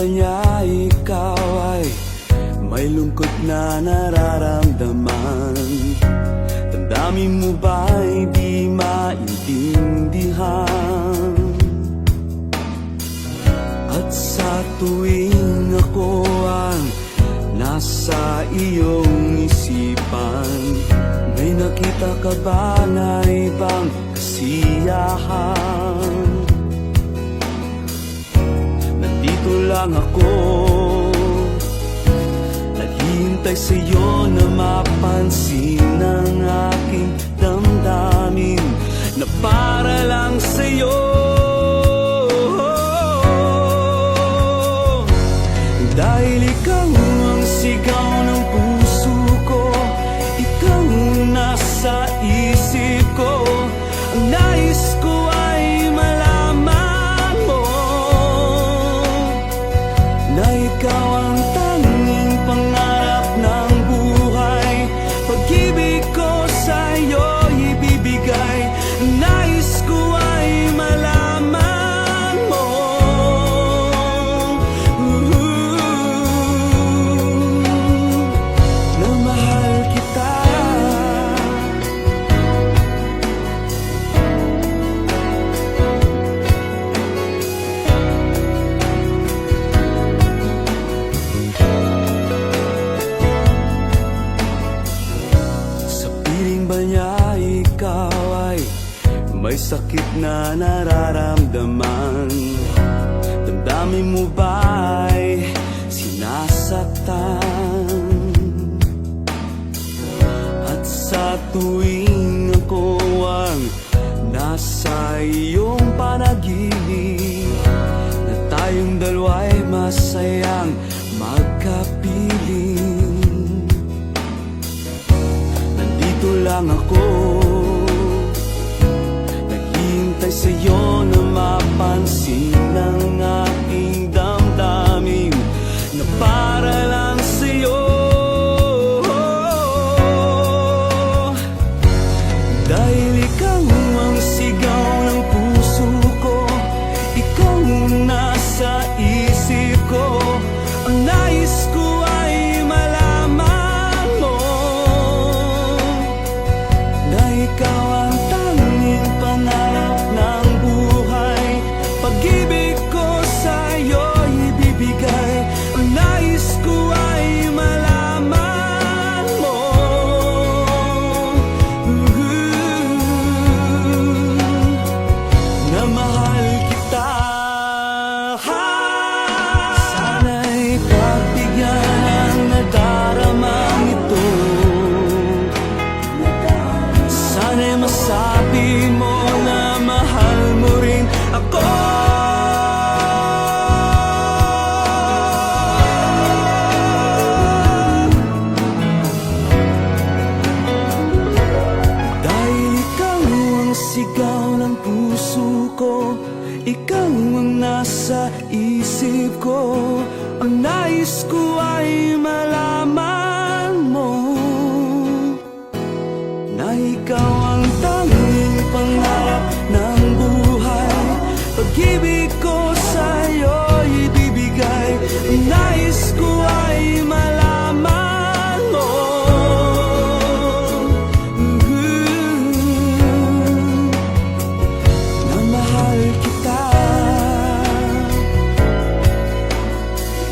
niya ikaw ay may lungkot na nararamdaman? Damdamin mo ba'y di maintindihan? At sa tuwing ako ang nasa iyong isipan, may nakita ka ba na ibang kasiyahan? Nandito lang ako, naghihintay sa'yo na mapansin ang aking damdamin na para lang sa'yo. Dahil ikaw ang sigaw ng puso ko, ikaw ang nasa isip ko. Ang nais ko ay malaman mo na ikaw ang tanging pangarap ng buhay. Pag-ibig ko sa'yo ibibigay. Ang nais ko ay malaman mo na mahal kita. Sa piling ba niya ikaw ay may sakit na nararamdaman? Damdamin mo ba'y sinasaktan? At sa tuwing ako ang nasa iyong panaginip, na tayong dalawa'y masayang magkapiling, nandito lang ako, naghihintay sa'yo na mapansin ang aking damdamin na para lang sa'yo. Dahil ikaw ang sigaw ng puso ko, ikaw ang nasa isip ko. Ang nais ko ay malaman mo na ikaw ang tanging pangarap ng buhay. Pag-ibig ko sa'yo ibibigay. Ang nais ko ay malaman mo na mahal kita. Sana'y pagbigyan ang nadaramang ito. Sana'y masabi mo na mahal mo rin ako. Dahil ikaw ang sigaw ng puso ko, ikaw ang nasa isip ko. Ang nais ko ay malaman mo na ikaw ang tanging pangarap ng buhay. Pag-ibig ko sa'yo ibibigay. Ang nais ko ay malaman mo na mahal kita.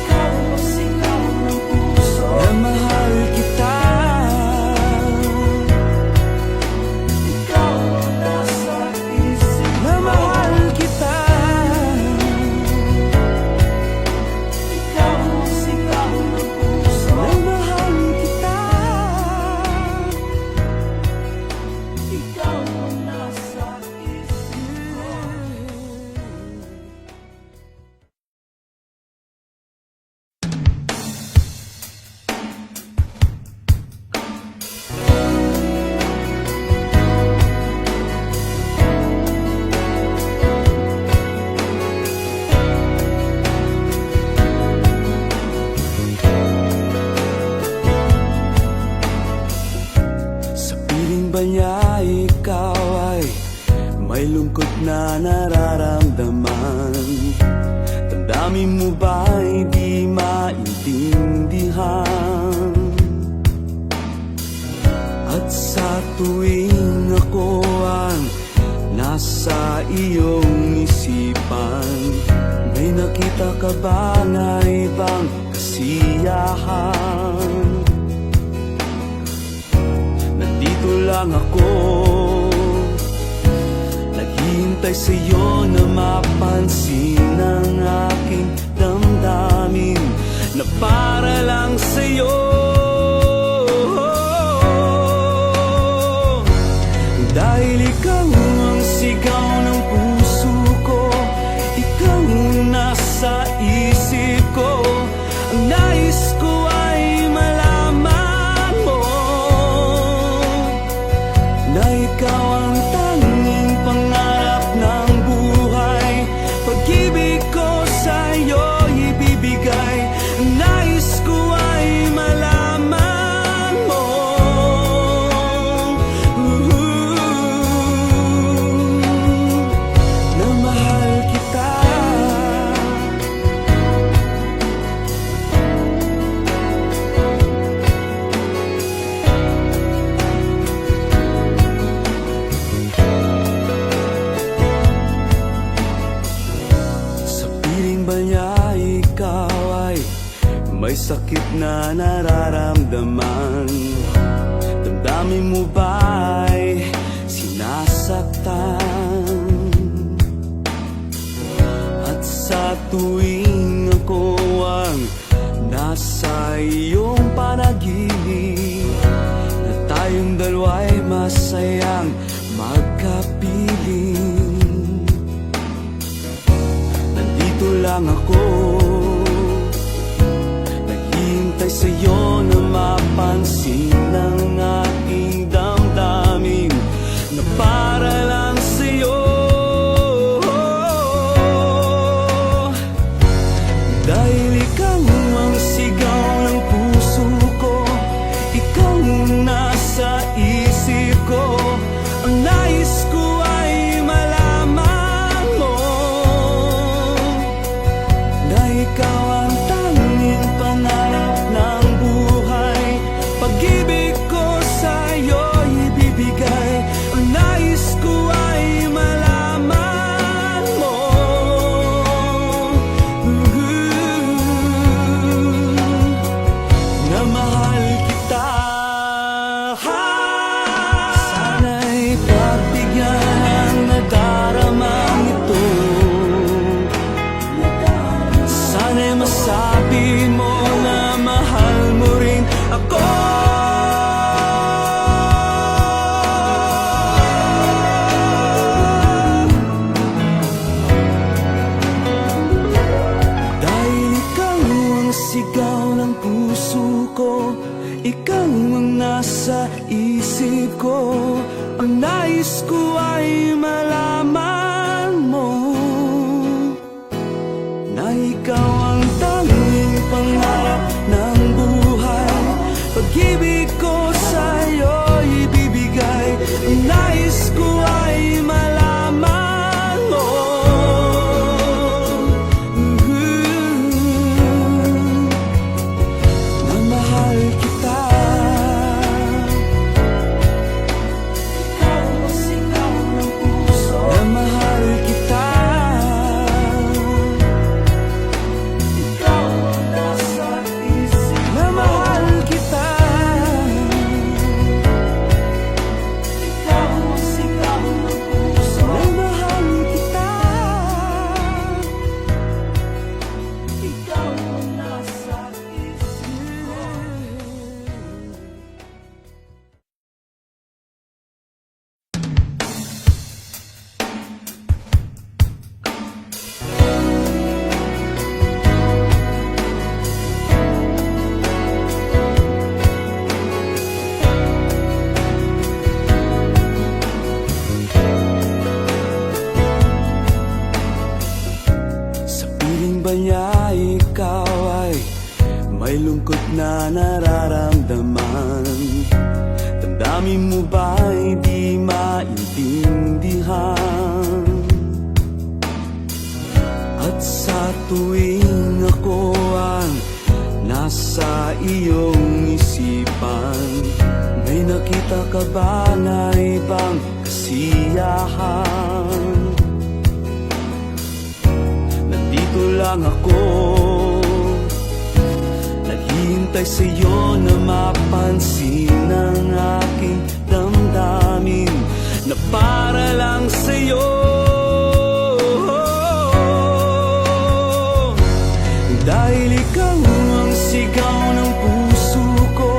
Ikaw ang sigaw ng puso, na mahal kita. Ikaw ang nasa isip ko, na mahal kita. Ikaw ang sigaw ng puso, na mahal kita. Ikaw ang nasa isip ko. Sa piling ba niya ikaw ay may lungkot na nararamdaman? Tanda damdamin mo ba'y di maintindihan? At sa tuwing ako ang nasa iyong isipan, may nakita ka ba na ibang kasiyahan? Nandito lang ako, naghihintay sa'yo na mapansin ang aking damdamin na para lang sa'yo. Dahil ikaw ang sigaw ng puso ko, ikaw ang nasa isip ko. Ang nais ko ay malaman mo na ikaw ang tanging pangarap ng buhay. Pag-ibig ko sa'yo ibibigay. Ang nais ko ay malaman mo na mahal kita. Sa piling ba niya ikaw ay may sakit na nararamdaman? Damdamin mo ba'y sinasaktan? At sa tuwing ako ang nasa iyong panaginip, na tayong dalawa'y masayang magkapiling, nandito lang ako, naghihintay sa'yo na mapansin ang aking damdamin na para lang sa'yo. Dahil ikaw ang sigaw ng puso ko, ikaw ang nasa isip ko. Ang nais ko ay malaman mo na ikaw ang tanging pangarap ng buhay. Pag-ibig ko sa'yo ibibigay. Ang nais ko ay malaman mo na mahal kita. Sana'y pagbigyan ang nadaramang ito. Sana'y masabi mo na mahal mo rin ako. Dahil ikaw ang sigaw ng puso ko, ikaw ang nasa isip ko. Ang nais ko ay malaman mo na ikaw ang tanging pangarap ng buhay. Pag-ibig ko sa'yo ibibigay. Ang nais ko ay malaman mo na mahal kita. Ikaw ang sigaw ng puso, na mahal kita. Ikaw ang nasa isip ko, na mahal kita. Ikaw ang sigaw ng puso, na mahal kita. Ikaw ang nasa isip ko. Sa piling ba niya ikaw ay may lungkot na nararamdaman? Damdamin mo ba'y di maintindihan? At sa tuwing ko ang nasa iyong isipan. May nakita ka ba na ibang kasiyahan? Nandito lang ako, naghihintay sa'yo na mapansin ang aking damdamin, na para lang sa'yo. Dahil ikaw ang sigaw ng puso ko,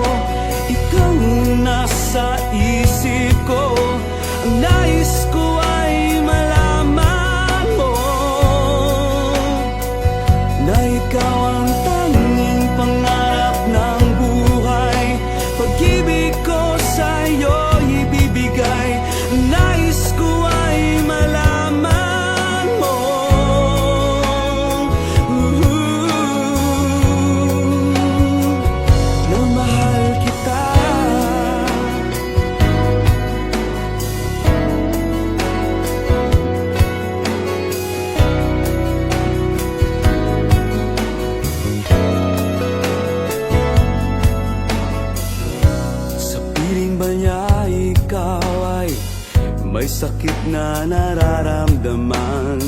ikaw ang nasa isip ko. Ang nais ko ay malaman mo na ikaw ang tanging pangarap ng buhay. Pag-ibig ko sa'yo ibibigay. Ang nais ko ay malaman mo na mahal kita. Sa piling ba niya ikaw ay may sakit na nararamdaman?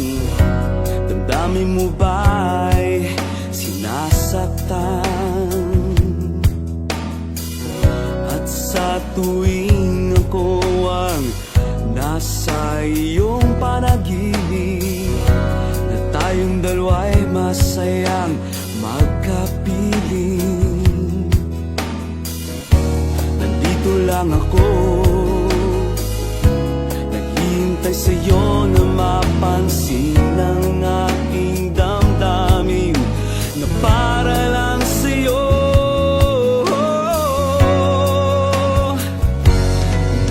Damdamin mo ba'y sinasaktan? At sa tuwing ako ang nasa iyong panaginip, na tayong dalawa'y masayang magkapiling, nandito lang ako, naghihintay sa'yo na mapansin ang aking damdamin, na para lang sa'yo.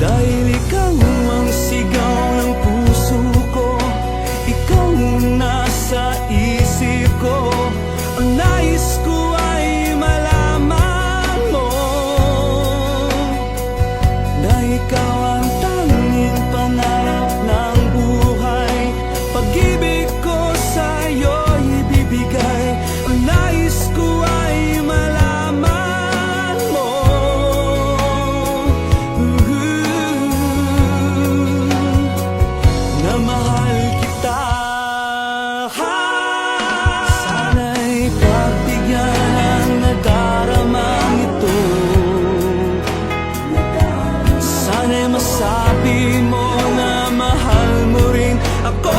Dahil ikaw ang sigaw ng puso ko, ikaw ang nasa isip ko. Ang nais ko ay malaman mo na ikaw ang tanging pangarap ng buhay. Pag-ibig ko sa'yo ibibigay. Ang nais ko ay malaman mo na mahal kita. Sana'y pagbigyan ang nadaramang ito. Sana'y masabi mo na mahal mo rin ako.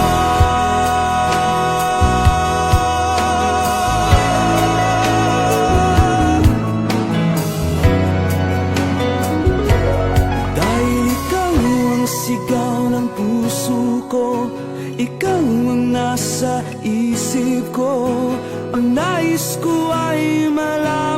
Dahil ikaw ang sigaw ng puso ko, ikaw ang nasa isip ko. Ang nais ko ay malaman